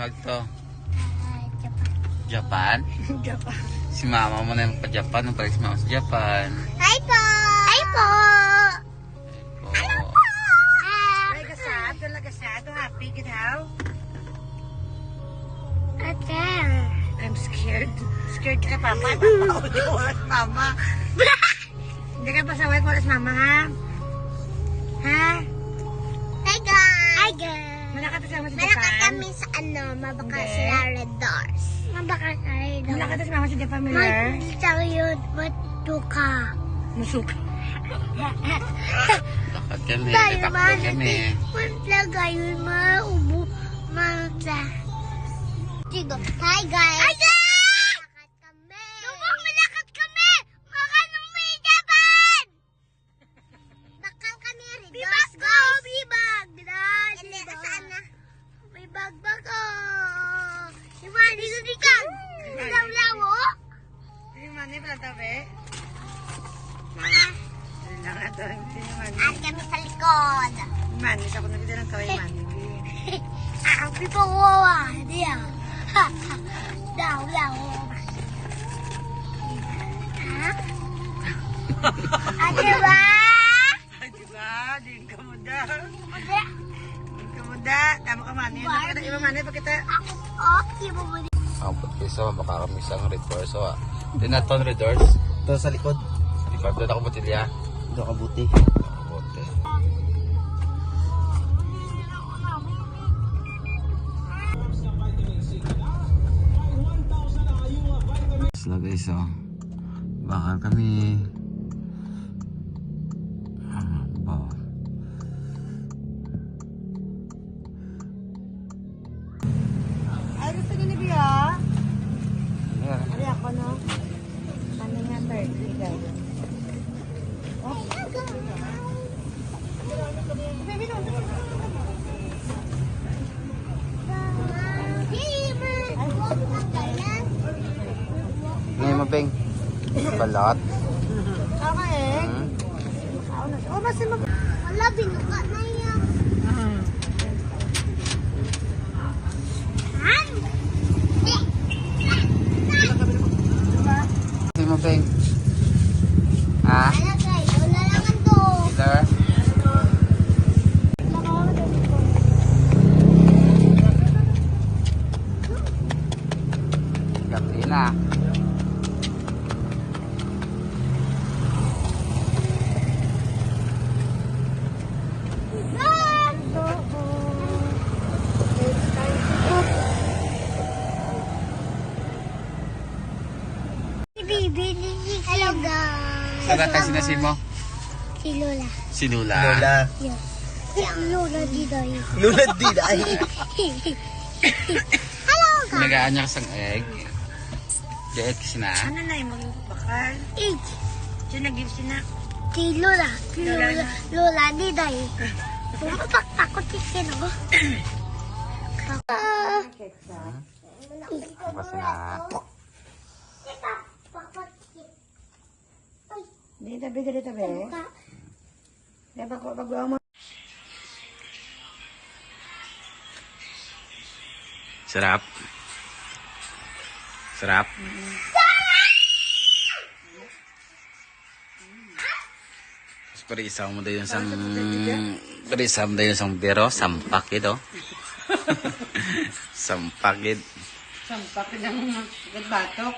magto? Japan. Japan. Si mama mo na yung pa-Japan. Nung palis mama sa Japan. Hi po! Hi po! Ano po? Lagasado, happy, good how? Ate. I'm scared. Scared ka, Papa. Hindi ko walas mama. Hindi ka pasaway ko walas mama, ha? Ha? Hi, guys! Hi, guys! Malakad kasama sa Japan? Malakad kami sa mabaka sila Red Doors. Mabaka sa Red Doors. Malakad kasama sa Japan, Miller? Magsasabi yun, matuka. Musuka. Lakad kami. Tayo, Takbo kami. Maglaga yun, maubo. Magla. Digo. Hi, guys! Hi, guys! Malakad kami! Lubang malakad kami! Makanong may Japan! Bakal kami rin. Bibag ko! Bibag! Hindi, saan na? May bagbag ko! Imani, sudikan! Law-law, oh! Imani, pala tabi? At kami sa likod. Imani, sa kung nabita ng kaway, Imani. Ang pipawawa. Diyan. Law-law. Ha? Ate ba? Ate ba? Din ka muda. Muda? Din ka muda. Tama ka, Mani. Ano ka na, Mani, pag kita... Iba mo din. Ang putkiso, baka kami isang red doors. So, di na ito red doors. Ito sa likod. Likod doon ako butilya. Ito kabuti. Buti. Sila guys, oh. Bakal kami. Wow. Ay, gusto niyo ni Bia? Ay, ako, no? Ano nga, 30, guys. Oh. Baby, no. Ngayon mo, Peng. Balat. Okay. Oh, basta mag... Wala, binuka na yan. Ngayon mo, Peng. Ha? Wala kayo, wala lang ito. Peter? Gabrina. Hello, guys. Saan tayo sinasin mo? Si Lola. Si Lula. Lola. Yes. Si Lola Diday. Lola di dahil. Hello, guys. Nagaan niya kasang egg. Diet kasi na. Ano na yung magbakal? Eight. Siya nag-give sina. Si Lola. Lola Diday. Pumatakot chicken ako. Kasi na. Di tabi. Di pag mo. Sarap. Sarap. Terus perisa mo dayon sang perisa mo dayon sang biro sampak ito. Sampak it. Sampak ng batok.